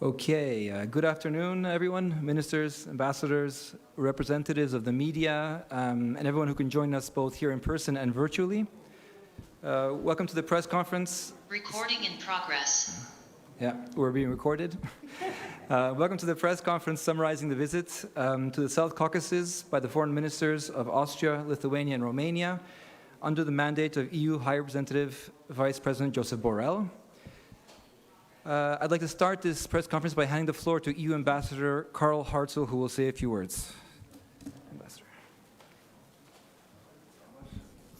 Okay, good afternoon, everyone, ministers, ambassadors, representatives of the media, and everyone who can join us both here in person and virtually. Welcome to the press conference. Recording in progress. Yeah, we're being recorded. Welcome to the press conference summarizing the visit to the South Caucasus by the foreign ministers of Austria, Lithuania, and Romania under the mandate of EU High Representative Vice President Josep Borrell. I'd like to start this press conference by handing the floor to EU Ambassador Karl Hartzell, who will say a few words. Ambassador.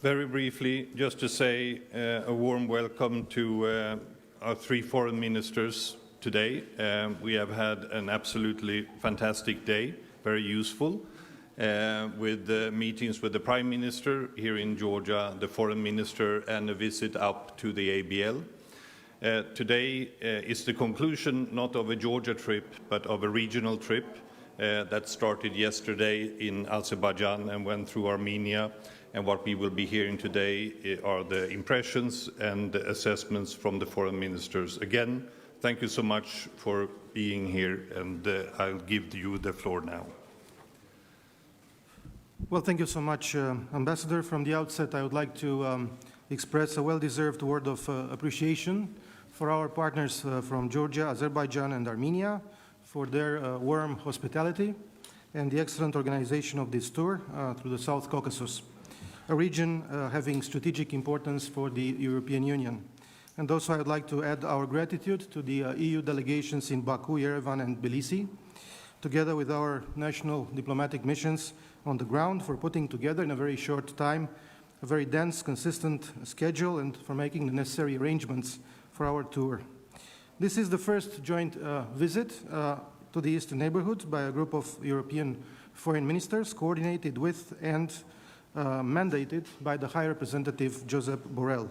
Very briefly, just to say a warm welcome to our three foreign ministers today. We have had an absolutely fantastic day, very useful, with meetings with the Prime Minister here in Georgia, the Foreign Minister, and a visit up to the ABL. Today is the conclusion not of a Georgia trip, but of a regional trip that started yesterday in Azerbaijan and went through Armenia. And what we will be hearing today are the impressions and the assessments from the foreign ministers. Again, thank you so much for being here, and I'll give you the floor now. Well, thank you so much, Ambassador. From the outset, I would like to express a well-deserved word of appreciation for our partners from Georgia, Azerbaijan, and Armenia for their warm hospitality and the excellent organization of this tour through the South Caucasus, a region having strategic importance for the European Union. And also I'd like to add our gratitude to the EU delegations in Baku, Yerevan, and Tbilisi, together with our national diplomatic missions on the ground, for putting together in a very short time a very dense, consistent schedule and for making the necessary arrangements for our tour. This is the first joint visit to the Eastern neighborhood by a group of European foreign ministers, coordinated with and mandated by the High Representative Josep Borrell.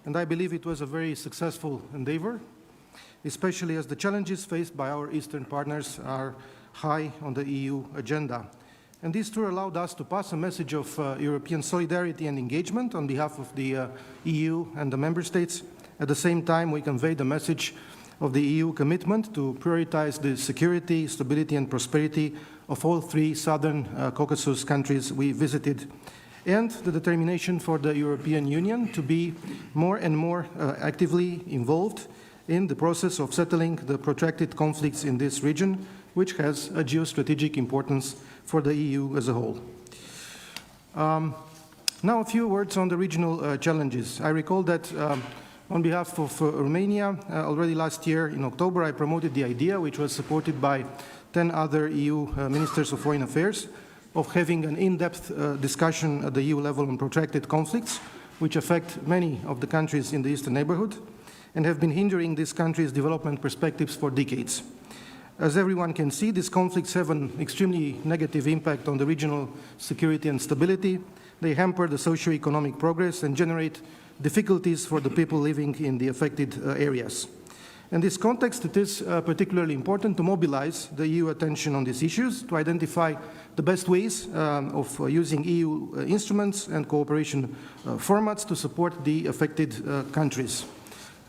And I believe it was a very successful endeavor, especially as the challenges faced by our Eastern partners are high on the EU agenda. And this tour allowed us to pass a message of European solidarity and engagement on behalf of the EU and the member states. At the same time, we conveyed the message of the EU commitment to prioritize the security, stability, and prosperity of all three southern Caucasus countries we visited, and the determination for the European Union to be more and more actively involved in the process of settling the protracted conflicts in this region, which has a geostrategic importance for the EU as a whole. Now a few words on the regional challenges. I recall that on behalf of Romania, already last year in October, I promoted the idea, which was supported by 10 other EU ministers of foreign affairs, of having an in-depth discussion at the EU level on protracted conflicts, which affect many of the countries in the Eastern neighborhood and have been hindering these countries' development perspectives for decades. As everyone can see, these conflicts have an extremely negative impact on the regional security and stability. They hamper the socio-economic progress and generate difficulties for the people living in the affected areas. In this context, it is particularly important to mobilize the EU attention on these issues, to identify the best ways of using EU instruments and cooperation formats to support the affected countries.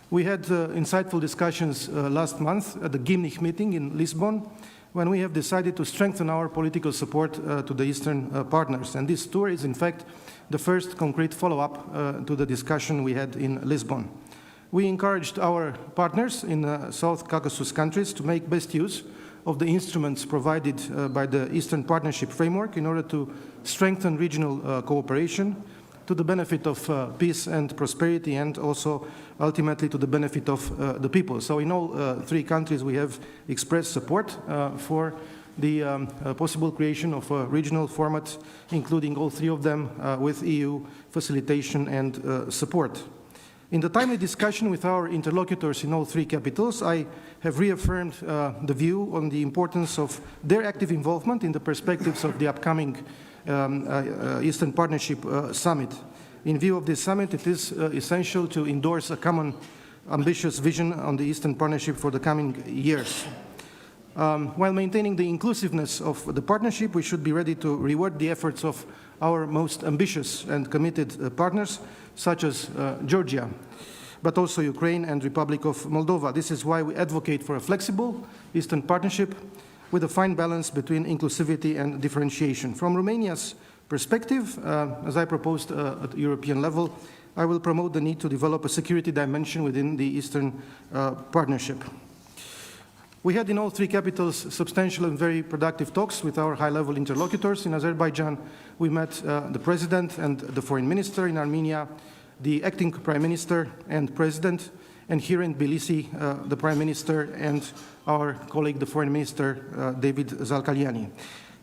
We had insightful discussions last month at the Gimnich meeting in Lisbon, when we have decided to strengthen our political support to the Eastern partners. And this tour is, in fact, the first concrete follow-up to the discussion we had in Lisbon. We encouraged our partners in South Caucasus countries to make best use of the instruments provided by the Eastern Partnership Framework in order to strengthen regional cooperation to the benefit of peace and prosperity, and also ultimately to the benefit of the people. So in all three countries we have expressed support for the possible creation of a regional format, including all three of them with EU facilitation and support. In the timely discussion with our interlocutors in all three capitals, I have reaffirmed the view on the importance of their active involvement in the perspectives of the upcoming Eastern Partnership Summit. In view of this summit, it is essential to endorse a common ambitious vision on the Eastern Partnership for the coming years. While maintaining the inclusiveness of the partnership, we should be ready to reward the efforts of our most ambitious and committed partners, such as Georgia. but also Ukraine and Republic of Moldova. This is why we advocate for a flexible Eastern Partnership with a fine balance between inclusivity and differentiation. From Romania's perspective, as I proposed at European level, I will promote the need to develop a security dimension within the Eastern Partnership. We had in all three capitals substantial and very productive talks with our high-level interlocutors. In Azerbaijan, we met the President and the Foreign Minister. In Armenia, the acting Prime Minister and President. And here in Tbilisi, the Prime Minister and our colleague, the Foreign Minister, David Zalkalyani.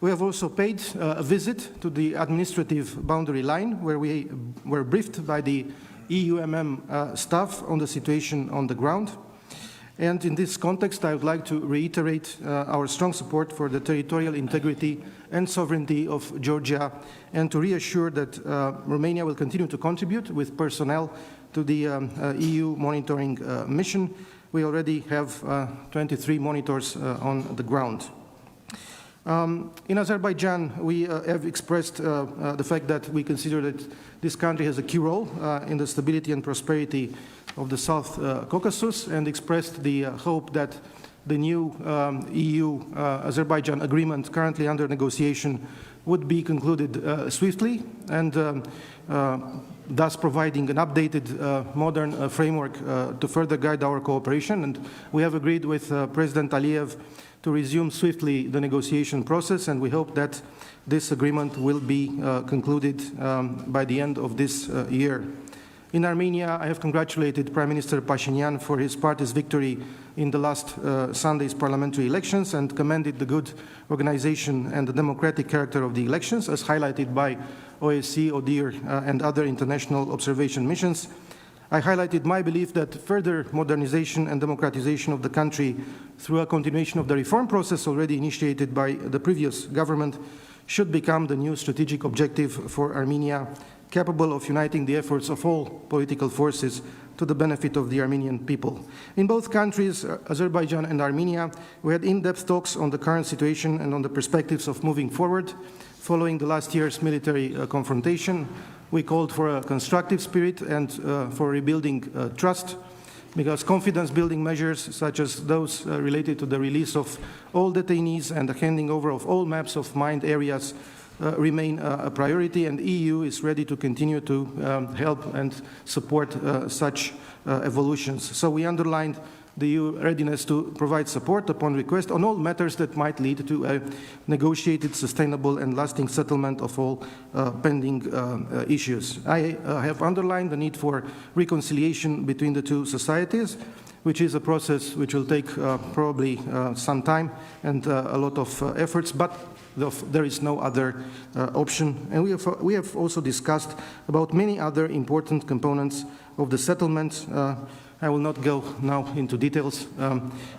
We have also paid a visit to the administrative boundary line, where we were briefed by the EU-MM staff on the situation on the ground. And in this context, I would like to reiterate our strong support for the territorial integrity and sovereignty of Georgia, and to reassure that Romania will continue to contribute with personnel to the EU monitoring mission. We already have 23 monitors on the ground. In Azerbaijan, we have expressed the fact that we consider that this country has a key role in the stability and prosperity of the South Caucasus, and expressed the hope that the new EU-Azerbaijan agreement currently under negotiation would be concluded swiftly, and thus providing an updated, modern framework to further guide our cooperation. And we have agreed with President Aliyev to resume swiftly the negotiation process, and we hope that this agreement will be concluded by the end of this year. In Armenia, I have congratulated Prime Minister Pashinyan for his party's victory in the last Sunday's parliamentary elections, and commended the good organization and the democratic character of the elections, as highlighted by OSCE, ODIHR, and other international observation missions. I highlighted my belief that further modernization and democratization of the country through a continuation of the reform process already initiated by the previous government should become the new strategic objective for Armenia, capable of uniting the efforts of all political forces to the benefit of the Armenian people. In both countries, Azerbaijan and Armenia, we had in-depth talks on the current situation and on the perspectives of moving forward. Following the last year's military confrontation, we called for a constructive spirit and for rebuilding trust, because confidence-building measures such as those related to the release of all detainees and the handing over of all maps of mined areas remain a priority, and the EU is ready to continue to help and support such evolutions. So we underlined the EU readiness to provide support upon request on all matters that might lead to a negotiated, sustainable and lasting settlement of all pending issues. I have underlined the need for reconciliation between the two societies, which is a process which will take probably some time and a lot of efforts, but there is no other option. And we have also discussed about many other important components of the settlement. I will not go now into details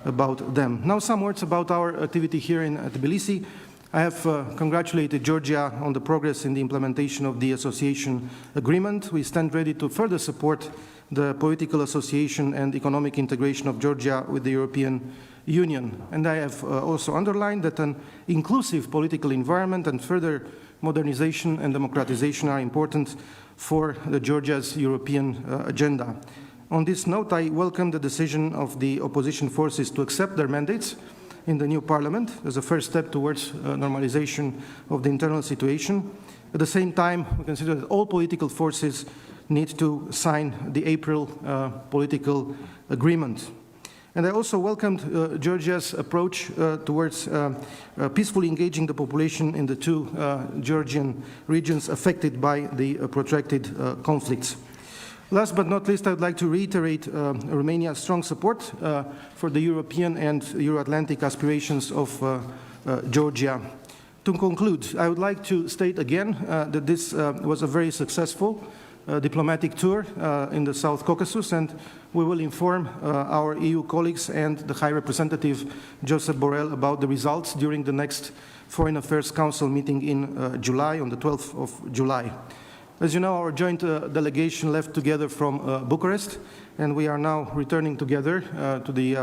about them. Now some words about our activity here in Tbilisi. I have congratulated Georgia on the progress in the implementation of the association agreement. We stand ready to further support the political association and economic integration of Georgia with the European Union. And I have also underlined that an inclusive political environment and further modernization and democratization are important for Georgia's European agenda. On this note, I welcome the decision of the opposition forces to accept their mandates in the new parliament as a first step towards normalization of the internal situation. At the same time, we consider that all political forces need to sign the April political agreement. And I also welcomed Georgia's approach towards peacefully engaging the population in the two Georgian regions affected by the protracted conflicts. Last but not least, I would like to reiterate Romania's strong support for the European and Euro-Atlantic aspirations of Georgia. To conclude, I would like to state again that this was a very successful diplomatic tour in the South Caucasus, and we will inform our EU colleagues and the High Representative Josep Borrell about the results during the next Foreign Affairs Council meeting in July, on the 12th of July. As you know, our joint delegation left together from Bucharest, and we are now returning together to the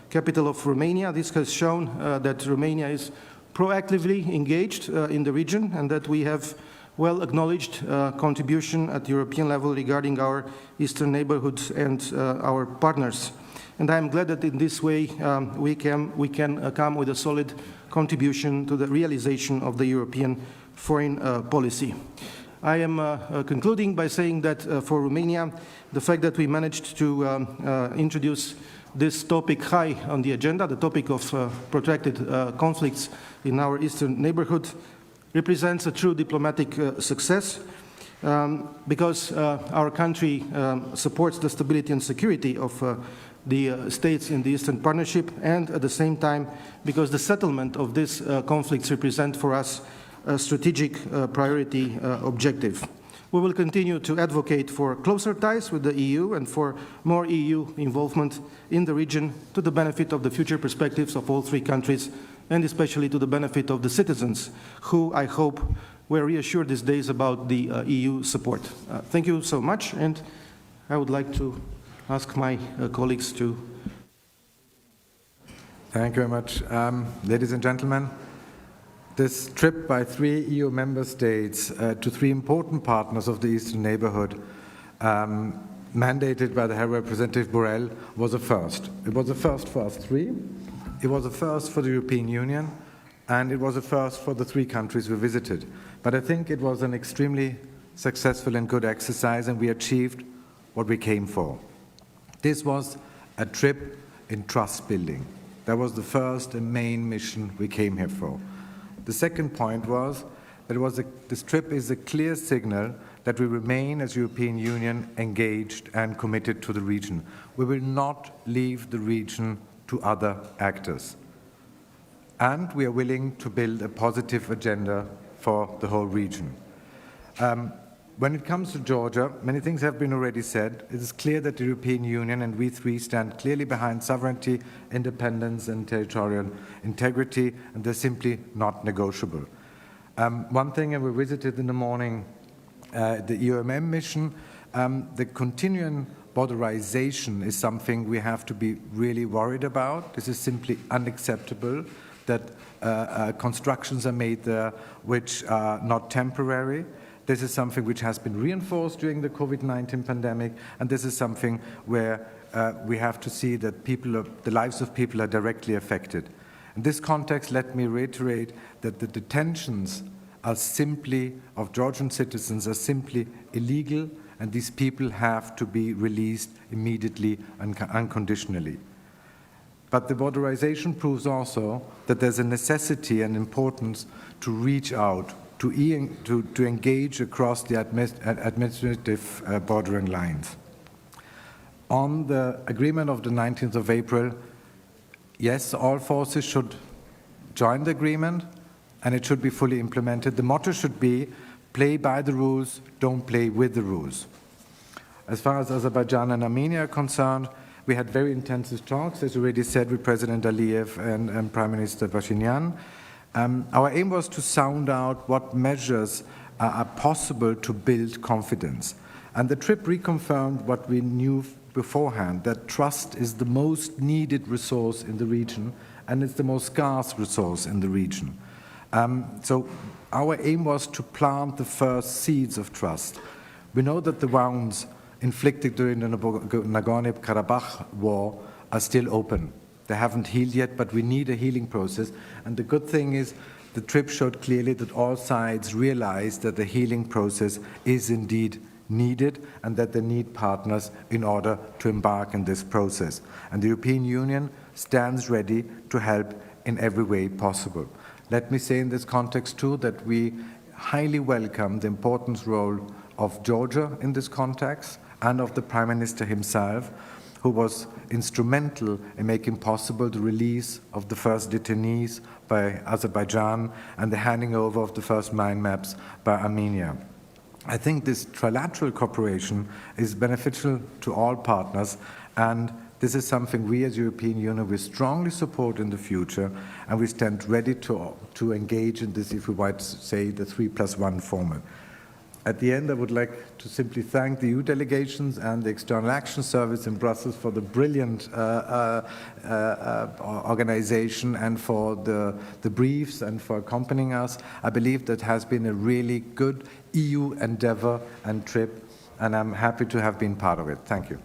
capital of Romania. This has shown that Romania is proactively engaged in the region, and that we have well-acknowledged contribution at European level regarding our eastern neighborhood and our partners. And I am glad that in this way we can come with a solid contribution to the realization of the European foreign policy. I am concluding by saying that for Romania, the fact that we managed to introduce this topic high on the agenda, the topic of protracted conflicts in our eastern neighborhood, represents a true diplomatic success because our country supports the stability and security of the states in the Eastern Partnership, and at the same time because the settlement of these conflicts represent for us a strategic priority objective. We will continue to advocate for closer ties with the EU and for more EU involvement in the region to the benefit of the future perspectives of all three countries, and especially to the benefit of the citizens who, I hope, were reassured these days about the EU support. Thank you so much, and I would like to ask my colleagues to... Thank you very much. Ladies and gentlemen, this trip by 3 EU member states to 3 important partners of the Eastern neighborhood, mandated by the High Representative Borrell, was a first. It was a first for us 3. It was a first for the European Union, and it was a first for the 3 countries we visited. But I think it was an extremely successful and good exercise, and we achieved what we came for. This was a trip in trust building. That was the first and main mission we came here for. The second point was that this trip is a clear signal that we remain as European Union engaged and committed to the region. We will not leave the region to other actors. And we are willing to build a positive agenda for the whole region. When it comes to Georgia, many things have been already said. It is clear that the European Union and we 3 stand clearly behind sovereignty, independence and territorial integrity, and they're simply not negotiable. One thing, and we visited in the morning the EUMM mission, the continuing borderization is something we have to be really worried about. This is simply unacceptable that constructions are made there which are not temporary. This is something which has been reinforced during the COVID-19 pandemic, and this is something where we have to see that the lives of people are directly affected. In this context, let me reiterate that the detentions of Georgian citizens are simply illegal, and these people have to be released immediately and unconditionally. But the borderization proves also that there's a necessity and importance to reach out, to engage across the administrative bordering lines. On the agreement of the 19th of April, yes, all forces should join the agreement and it should be fully implemented. The motto should be, play by the rules, don't play with the rules. As far as Azerbaijan and Armenia are concerned, we had very intensive talks, as already said, with President Aliyev and Prime Minister Pashinyan. Our aim was to sound out what measures are possible to build confidence. And the trip reconfirmed what we knew beforehand, that trust is the most needed resource in the region, and it's the most scarce resource in the region. So our aim was to plant the first seeds of trust. We know that the wounds inflicted during the Nagorno-Karabakh war are still open. They haven't healed yet, but we need a healing process. And the good thing is the trip showed clearly that all sides realize that the healing process is indeed needed and that they need partners in order to embark in this process. And the European Union stands ready to help in every way possible. Let me say in this context too that we highly welcome the important role of Georgia in this context and of the Prime Minister himself, who was instrumental in making possible the release of the first detainees by Azerbaijan and the handing over of the first mind maps by Armenia. I think this trilateral cooperation is beneficial to all partners, and this is something we as European Union will strongly support in the future, and we stand ready to engage in this, if we might say, the 3+1 format. At the end, I would like to simply thank the EU delegations and the External Action Service in Brussels for the brilliant organization and for the briefs and for accompanying us. I believe that has been a really good EU endeavor and trip, and I'm happy to have been part of it. Thank you.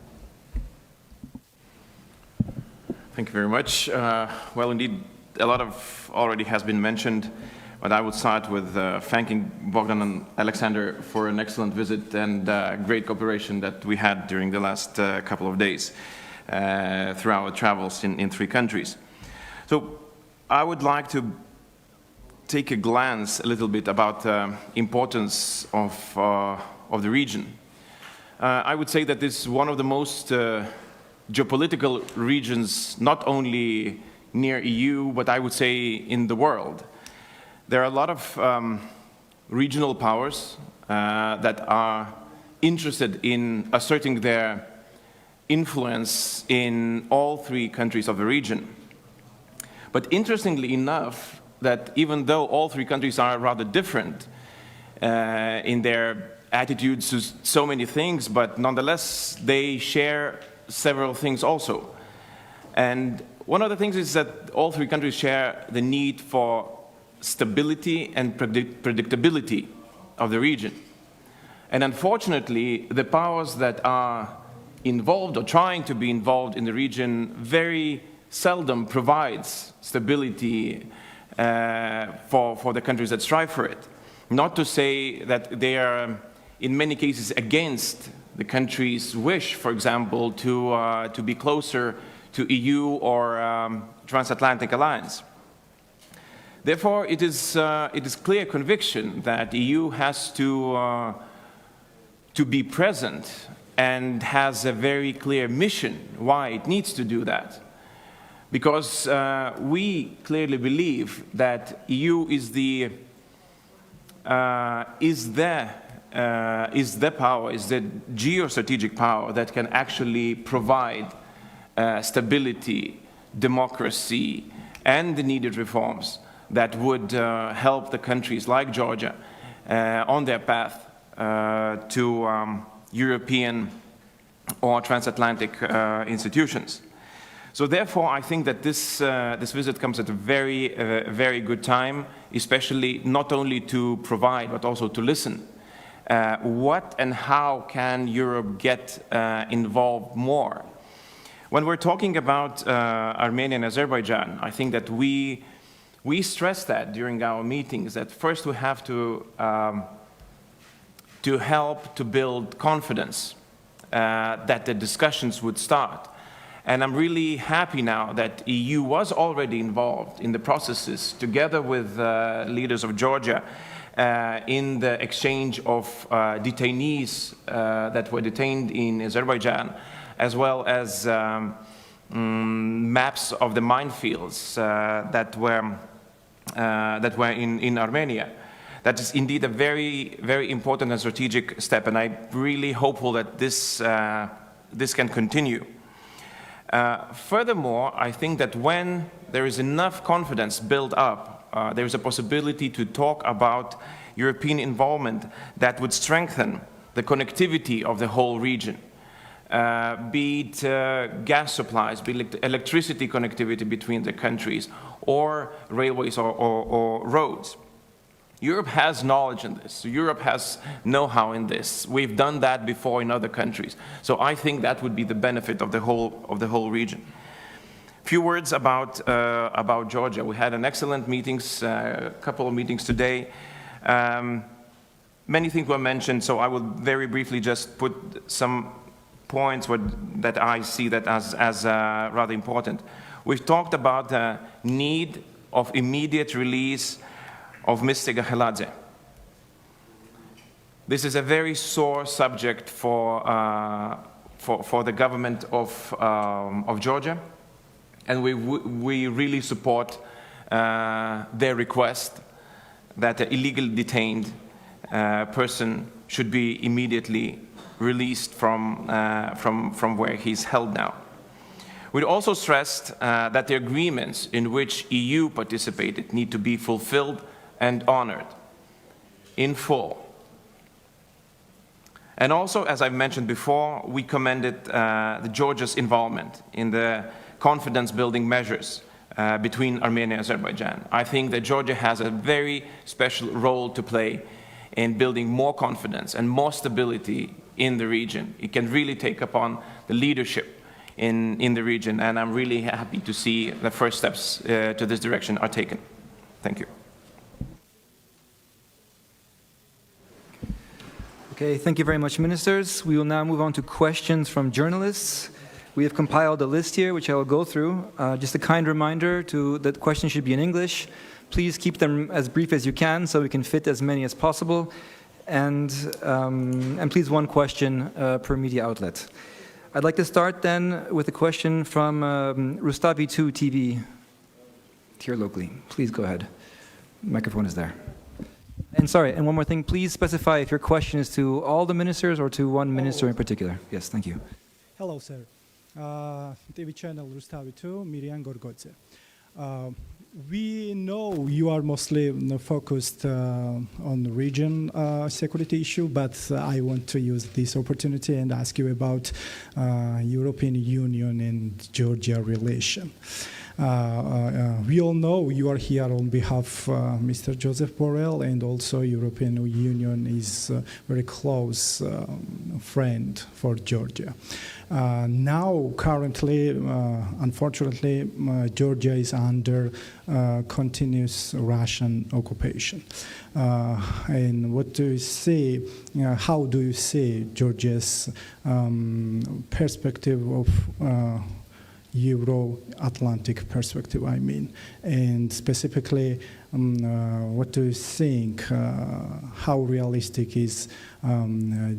Thank you very much. Well, indeed, a lot of already has been mentioned, but I would start with thanking Bogdan and Alexander for an excellent visit and great cooperation that we had during the last couple of days through our travels in 3 countries. So I would like to take a glance a little bit about the importance of the region. I would say that this is one of the most geopolitical regions, not only near EU, but I would say in the world. There are a lot of regional powers that are interested in asserting their influence in all 3 countries of the region. But interestingly enough, that even though all 3 countries are rather different in their attitudes to so many things, but nonetheless they share several things also. And one of the things is that all 3 countries share the need for stability and predictability of the region. And unfortunately, the powers that are involved or trying to be involved in the region very seldom provides stability for the countries that strive for it. Not to say that they are, in many cases, against the country's wish, for example, to be closer to EU or transatlantic alliance. Therefore, it is clear conviction that EU has to be present and has a very clear mission why it needs to do that. Because we clearly believe that EU is the power, is the geostrategic power that can actually provide stability, democracy, and the needed reforms that would help the countries like Georgia on their path to European or transatlantic institutions. So therefore, I think that this visit comes at a very good time, especially not only to provide, but also to listen. What and how can Europe get involved more? When we're talking about Armenia and Azerbaijan, I think that we stress that during our meetings, that first we have to help to build confidence that the discussions would start. And I'm really happy now that EU was already involved in the processes together with leaders of Georgia in the exchange of detainees that were detained in Azerbaijan, as well as maps of the minefields that were in Armenia. That is indeed a very important and strategic step, and I'm really hopeful that this can continue. Furthermore, I think that when there is enough confidence built up, there is a possibility to talk about European involvement that would strengthen the connectivity of the whole region, be it gas supplies, be it electricity connectivity between the countries, or railways or roads. Europe has knowledge in this. Europe has know-how in this. We've done that before in other countries. So I think that would be the benefit of the whole region. Few words about Georgia. We had an excellent meetings, a couple of meetings today. Many things were mentioned, so I will very briefly just put some points that I see that as rather important. We've talked about the need of immediate release of Mr. Gaheladze. This is a very sore subject for the government of Georgia, and we really support their request that the illegally detained person should be immediately released from where he's held now. We also stressed that the agreements in which EU participated need to be fulfilled and honored in full. And also, as I mentioned before, we commended Georgia's involvement in the confidence-building measures between Armenia and Azerbaijan. I think that Georgia has a very special role to play in building more confidence and more stability in the region. It can really take upon the leadership in the region, and I'm really happy to see the first steps to this direction are taken. Thank you. Okay, thank you very much, ministers. We will now move on to questions from journalists. We have compiled a list here, which I will go through. Just a kind reminder that questions should be in English. Please keep them as brief as you can so we can fit as many as possible. And please, one question per media outlet. I'd like to start then with a question from Rustavi 2 TV here locally. Please go ahead. The microphone is there. And sorry, and one more thing, please specify if your question is to all the ministers or to one minister in particular. Yes, thank you. Hello, sir. TV channel Rustavi 2, Miriam Gorgodze. We know you are mostly focused on the region security issue, but I want to use this opportunity and ask you about European Union and Georgia relation. We all know you are here on behalf of Mr. Joseph Borrell, and also European Union is a very close friend for Georgia. Now, currently, unfortunately, Georgia is under continuous Russian occupation. And what do you see, how do you see Georgia's perspective of Euro-Atlantic perspective, I mean, and specifically, what do you think, how realistic is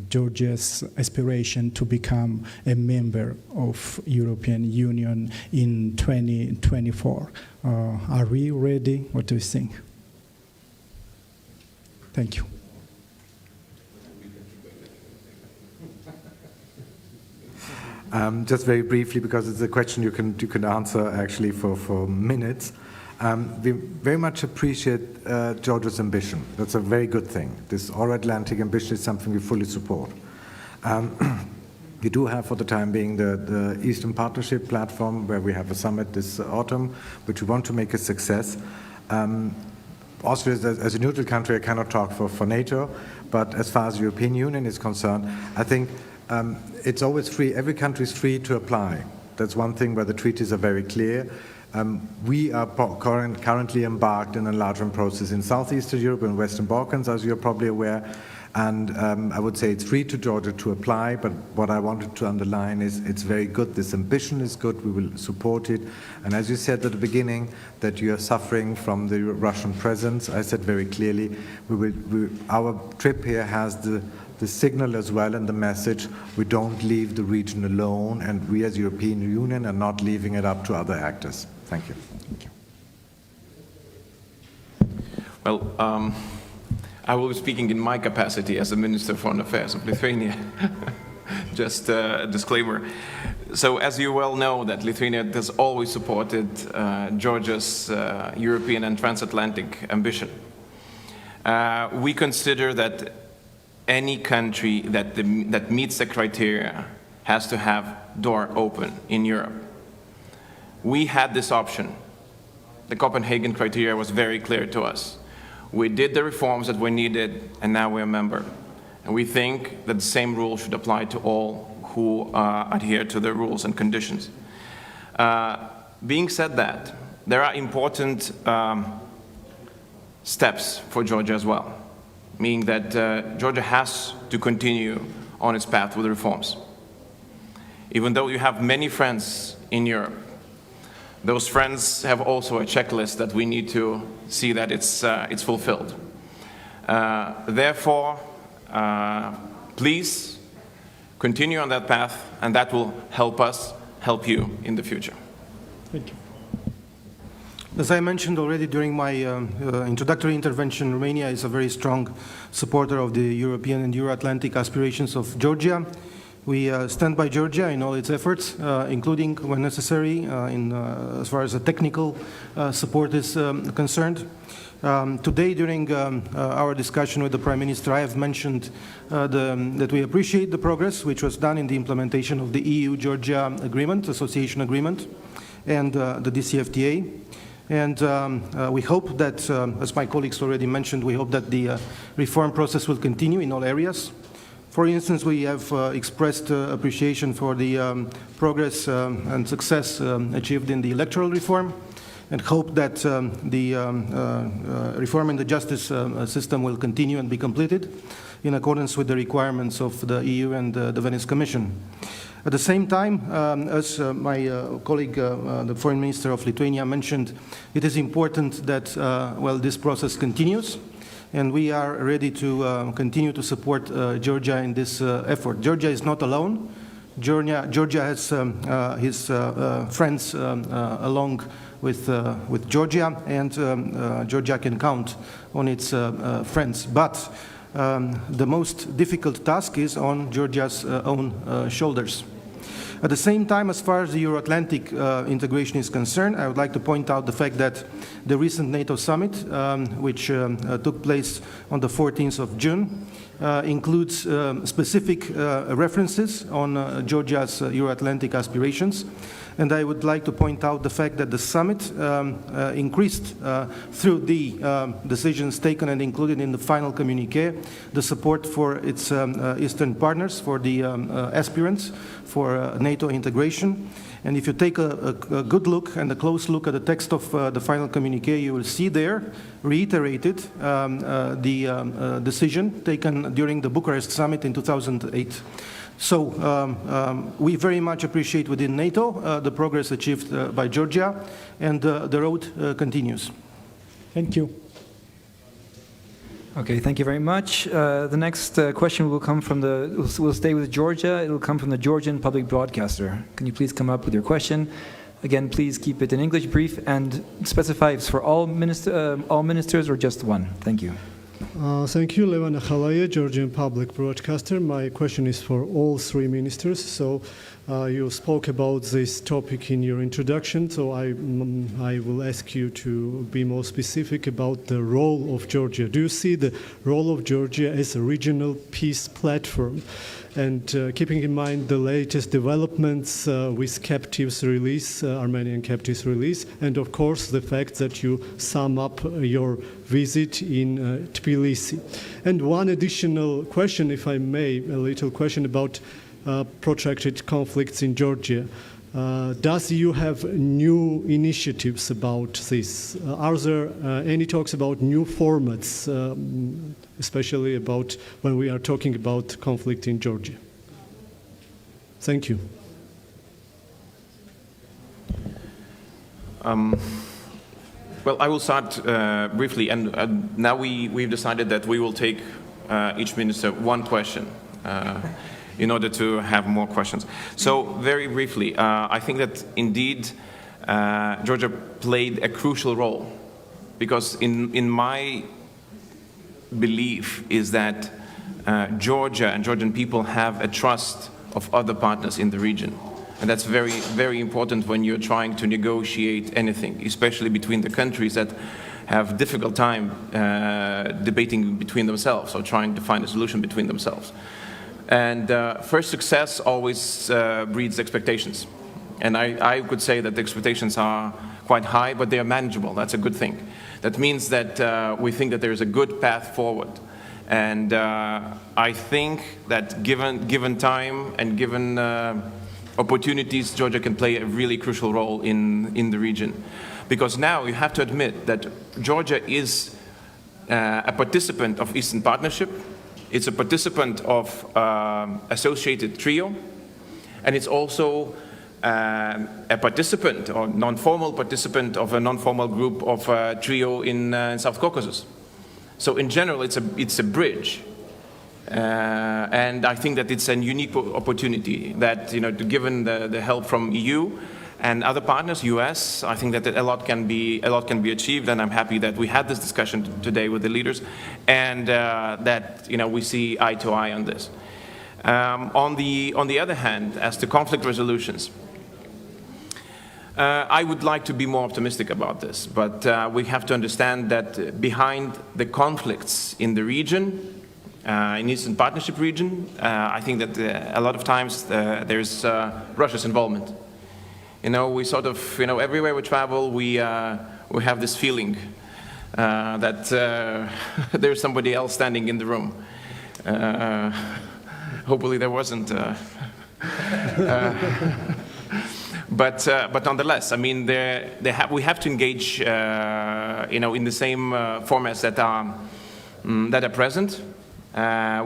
Georgia's aspiration to become a member of European Union in 2024? Are we ready? What do you think? Thank you. Just very briefly, because it's a question you can answer actually for minutes. We very much appreciate Georgia's ambition. That's a very good thing. This Euro-Atlantic ambition is something we fully support. We do have, for the time being, the Eastern Partnership platform, where we have a summit this autumn, which we want to make a success. Austria, as a neutral country, I cannot talk for NATO, but as far as the European Union is concerned, I think it's always free. Every country is free to apply. That's one thing where the treaties are very clear. We are currently embarked in an enlargement process in Southeastern Europe and Western Balkans, as you're probably aware. And I would say it's free to Georgia to apply, but what I wanted to underline is it's very good. This ambition is good. We will support it. And as you said at the beginning, that you are suffering from the Russian presence, I said very clearly, our trip here has the signal as well and the message, we don't leave the region alone, and we as European Union are not leaving it up to other actors. Thank you. Thank you. Well, I will be speaking in my capacity as the Minister of Foreign Affairs of Lithuania. Just a disclaimer. So as you well know, that Lithuania has always supported Georgia's European and transatlantic ambition. We consider that any country that meets the criteria has to have door open in Europe. We had this option. The Copenhagen criteria was very clear to us. We did the reforms that were needed, and now we're a member. And we think that the same rule should apply to all who adhere to the rules and conditions. Being said that, there are important steps for Georgia as well, meaning that Georgia has to continue on its path with the reforms. Even though you have many friends in Europe, those friends have also a checklist that we need to see that it's fulfilled. Therefore, please continue on that path, and that will help us help you in the future. Thank you. As I mentioned already during my introductory intervention, Romania is a very strong supporter of the European and Euro-Atlantic aspirations of Georgia. We stand by Georgia in all its efforts, including, when necessary, as far as the technical support is concerned. Today, during our discussion with the Prime Minister, I have mentioned that we appreciate the progress which was done in the implementation of the EU-Georgia agreement, association agreement, and the DCFTA. And we hope that, as my colleagues already mentioned, we hope that the reform process will continue in all areas. For instance, we have expressed appreciation for the progress and success achieved in the electoral reform, and hope that the reform in the justice system will continue and be completed in accordance with the requirements of the EU and the Venice Commission. At the same time, as my colleague, the Foreign Minister of Lithuania mentioned, it is important that, well, this process continues, and we are ready to continue to support Georgia in this effort. Georgia is not alone. Georgia has his friends along with Georgia, and Georgia can count on its friends. But the most difficult task is on Georgia's own shoulders. At the same time, as far as the Euro-Atlantic integration is concerned, I would like to point out the fact that the recent NATO summit, which took place on the 14th of June, includes specific references on Georgia's Euro-Atlantic aspirations. And I would like to point out the fact that the summit increased, through the decisions taken and included in the final communiqué, the support for its Eastern partners, for the aspirants for NATO integration. And if you take a good look and a close look at the text of the final communiqué, you will see there reiterated the decision taken during the Bucharest summit in 2008. So we very much appreciate within NATO the progress achieved by Georgia, and the road continues. Thank you. Okay, thank you very much. The next question will come from we'll stay with Georgia. It will come from the Georgian public broadcaster. Can you please come up with your question? Again, please keep it in English, brief, and specify if it's for all ministers or just one. Thank you. Thank you, Levan Akhalaye, Georgian public broadcaster. My question is for all three ministers. So you spoke about this topic in your introduction, so I will ask you to be more specific about the role of Georgia. Do you see the role of Georgia as a regional peace platform? And keeping in mind the latest developments with captives release, Armenian captives release, and of course the fact that you sum up your visit in Tbilisi. And one additional question, if I may, a little question about protracted conflicts in Georgia. Does you have new initiatives about this? Are there any talks about new formats, especially about when we are talking about conflict in Georgia? Thank you. Well, I will start briefly, and now we've decided that we will take each minister one question in order to have more questions. So very briefly, I think that indeed Georgia played a crucial role, because in my belief is that Georgia and Georgian people have a trust of other partners in the region. And that's very, very important when you're trying to negotiate anything, especially between the countries that have difficult time debating between themselves or trying to find a solution between themselves. And first success always breeds expectations. And I could say that the expectations are quite high, but they are manageable. That's a good thing. That means that we think that there is a good path forward. And I think that given time and given opportunities, Georgia can play a really crucial role in the region. Because now you have to admit that Georgia is a participant of Eastern Partnership. It's a participant of associated trio, and it's also a participant or non-formal participant of a non-formal group of trio in South Caucasus. So in general, it's a bridge, and I think that it's a unique opportunity that, given the help from EU and other partners, US, I think that a lot can be achieved, and I'm happy that we had this discussion today with the leaders, and that we see eye to eye on this. On the other hand, as to conflict resolutions, I would like to be more optimistic about this, but we have to understand that behind the conflicts in the region, in Eastern Partnership region, I think that a lot of times there's Russia's involvement. We sort of, everywhere we travel, we we have this feeling that there's somebody else standing in the room. Hopefully there wasn't. But nonetheless, I mean, we have to engage, in the same formats that are present.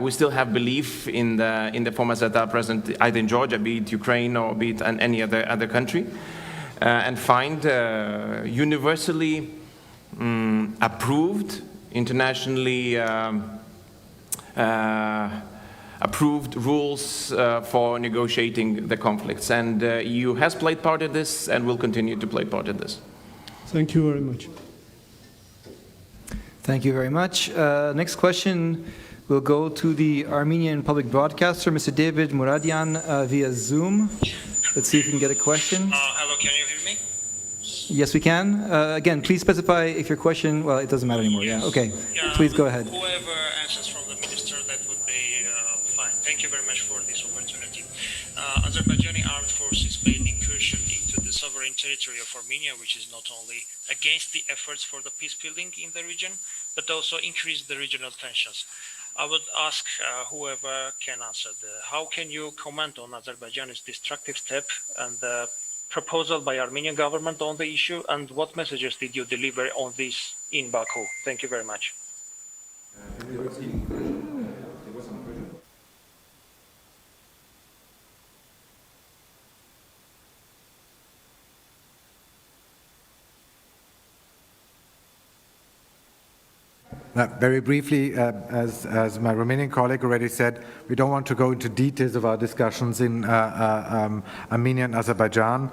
We still have belief in the formats that are present either in Georgia, be it Ukraine, or be it in any other country, and find universally approved, internationally approved rules for negotiating the conflicts. And EU has played part in this and will continue to play part in this. Thank you very much. Thank you very much. Next question will go to the Armenian public broadcaster, Mr. David Muradian, via Zoom. Let's see if we can get a question. Hello, can you hear me? Yes, we can. Again, please specify if your question, well, it doesn't matter anymore. Yeah, okay. Yeah, Please go ahead. Whoever answers from the minister, that would be fine. Thank you very much for this opportunity. Azerbaijani armed forces made an incursion into the sovereign territory of Armenia, which is not only against the efforts for the peace building in the region, but also increased the regional tensions. I would ask whoever can answer, how can you comment on Azerbaijan's destructive step and the proposal by Armenian government on the issue, and what messages did you deliver on this in Baku? Thank you very much. Very briefly, as my Romanian colleague already said, we don't want to go into details of our discussions in Armenia and Azerbaijan,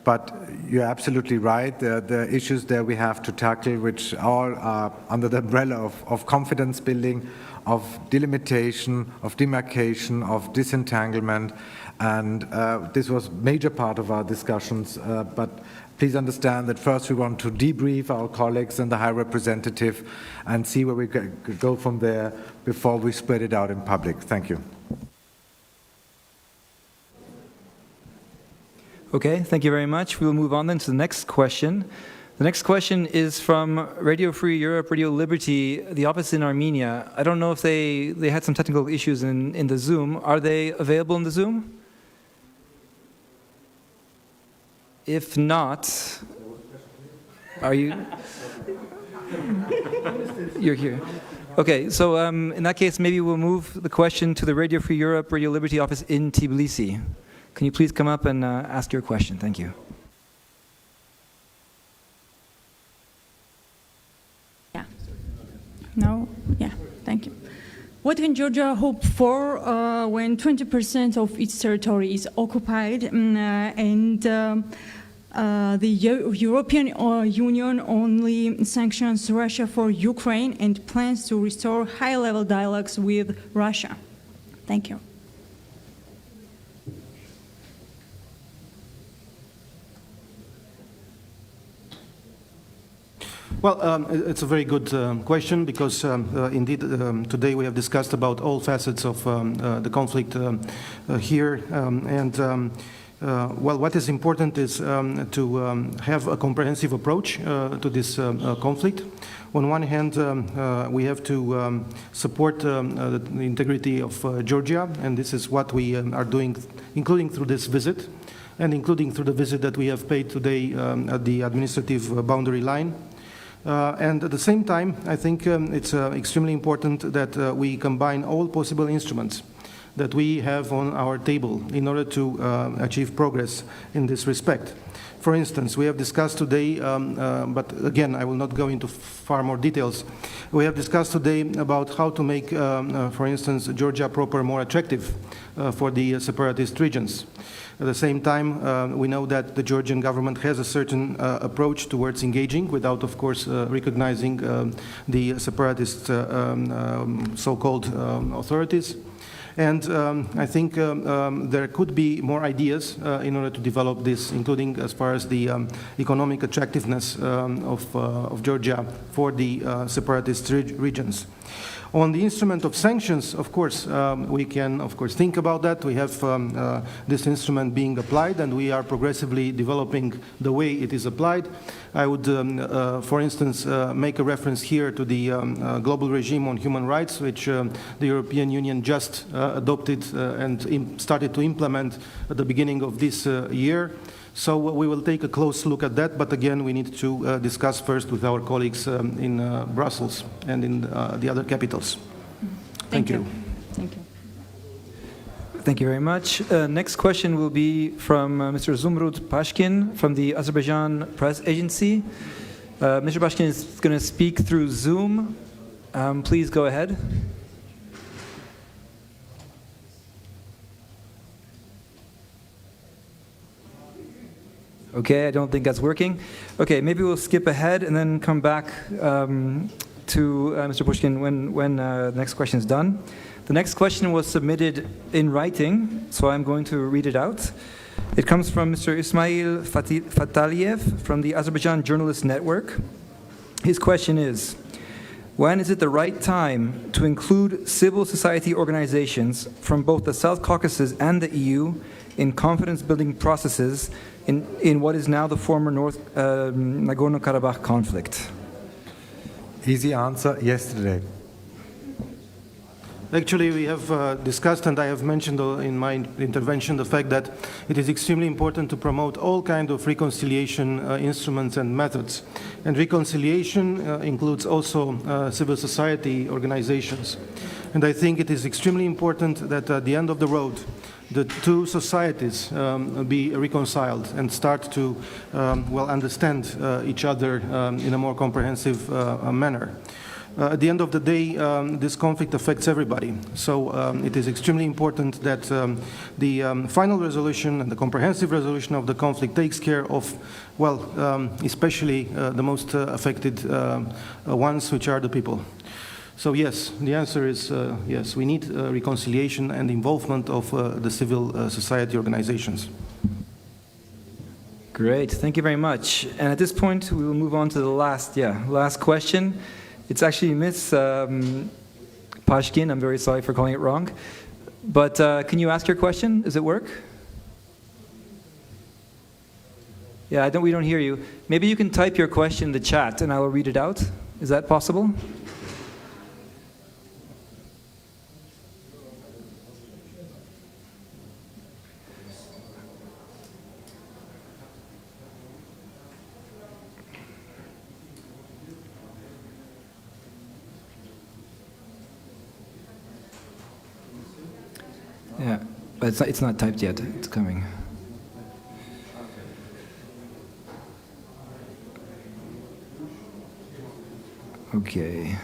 but you're absolutely right. The issues there we have to tackle, which all are under the umbrella of confidence building, of delimitation, of demarcation, of disentanglement, and this was a major part of our discussions, but please understand that first we want to debrief our colleagues and the High Representative and see where we go from there before we spread it out in public. Thank you. Okay, thank you very much. We'll move on then to the next question. The next question is from Radio Free Europe, Radio Liberty, the office in Armenia. I don't know if they had some technical issues in the Zoom. Are they available in the Zoom? If not, are you? You're here. Okay, so in that case, maybe we'll move the question to the Radio Free Europe, Radio Liberty office in Tbilisi. Can you please come up and ask your question? Thank you. Yeah. No? Yeah, thank you. What can Georgia hope for when 20% of its territory is occupied and the European Union only sanctions Russia for Ukraine and plans to restore high-level dialogues with Russia? Thank you. Well, it's a very good question because indeed today we have discussed about all facets of the conflict here well, what is important is to have a comprehensive approach to this conflict. On one hand, we have to support the integrity of Georgia, and this is what we are doing, including through this visit, and including through the visit that we have paid today at the administrative boundary line. And at the same time, I think it's extremely important that we combine all possible instruments that we have on our table in order to achieve progress in this respect. For instance, we have discussed today, but again, I will not go into far more details. We have discussed today about how to make, for instance, Georgia proper more attractive for the separatist regions. At the same time, we know that the Georgian government has a certain approach towards engaging without, of course, recognizing the separatist so-called authorities. And I think there could be more ideas in order to develop this, including as far as the economic attractiveness of Georgia for the separatist regions. On the instrument of sanctions, of course, we can, of course, think about that. We have this instrument being applied, and we are progressively developing the way it is applied. I would, for instance, make a reference here to the global regime on human rights, which the European Union just adopted and started to implement at the beginning of this year. So we will take a close look at that, but again, we need to discuss first with our colleagues in Brussels and in the other capitals. Thank you. Thank you. Thank you very much. Next question will be from Mr. Zumrud Pashkin from the Azerbaijan Press Agency. Mr. Pashkin is going to speak through Zoom. Please go ahead. Okay, I don't think that's working. Okay, maybe we'll skip ahead and then come back to Mr. Pushkin when the next question is done. The next question was submitted in writing, so I'm going to read it out. It comes from Mr. Ismail Fataliev from the Azerbaijan Journalist Network. His question is, when is it the right time to include civil society organizations from both the South Caucasus and the EU in confidence-building processes in what is now the former North Nagorno-Karabakh conflict? Easy answer, yesterday. Actually, we have discussed, and I have mentioned in my intervention, the fact that it is extremely important to promote all kinds of reconciliation instruments and methods. And reconciliation includes also civil society organizations. And I think it is extremely important that at the end of the road, the two societies be reconciled and start to understand each other in a more comprehensive manner. At the end of the day, this conflict affects everybody. So it is extremely important that the final resolution and the comprehensive resolution of the conflict takes care of, especially the most affected ones, which are the people. So yes, the answer is yes, we need reconciliation and involvement of the civil society organizations. Great, thank you very much. And at this point, we will move on to the last question. It's actually Ms. Pashkin. I'm very sorry for calling it wrong. But can you ask your question? Does it work? Yeah, we don't hear you. Maybe you can type your question in the chat and I will read it out. Is that possible? Yeah, but it's not typed yet. It's coming. Okay.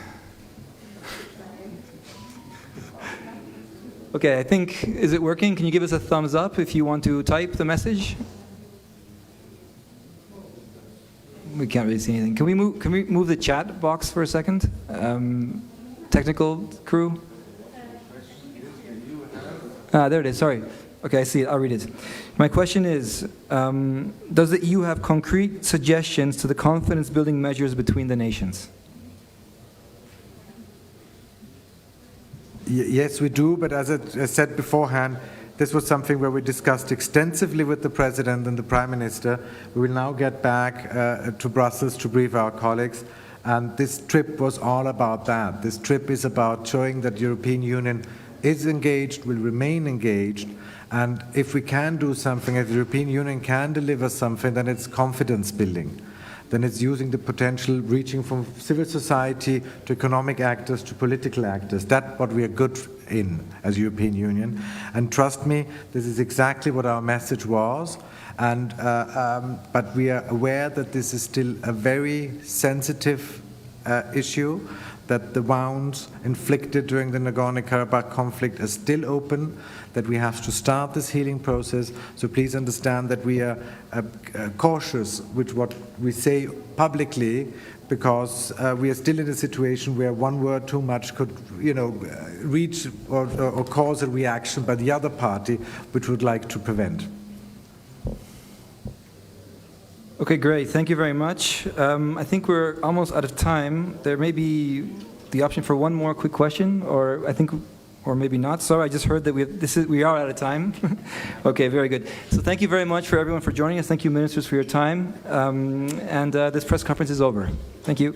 Okay, I think, is it working? Can you give us a thumbs up if you want to type the message? We can't really see anything. Can we move the chat box for a second? Technical crew? There it is, sorry. Okay, I see it, I'll read it. My question is, does the EU have concrete suggestions to the confidence-building measures between the nations? Yes, we do, but as I said beforehand, this was something where we discussed extensively with the President and the Prime Minister. We will now get back to Brussels to brief our colleagues, and this trip was all about that. This trip is about showing that the European Union is engaged, will remain engaged, and if we can do something, if the European Union can deliver something, then it's confidence building. Then it's using the potential, reaching from civil society to economic actors to political actors. That's what we are good in as European Union. And trust me, this is exactly what our message was. And but we are aware that this is still a very sensitive issue, that the wounds inflicted during the Nagorno-Karabakh conflict are still open, that we have to start this healing process. So please understand that we are cautious with what we say publicly, because we are still in a situation where one word too much could, reach or cause a reaction by the other party, which would like to prevent. Okay, great. Thank you very much. I think we're almost out of time. There may be the option for one more quick question, or I think, or maybe not. Sorry, I just heard that we are out of time. Okay, very good. So thank you very much for everyone for joining us. Thank you, ministers, for your time. And this press conference is over. Thank you.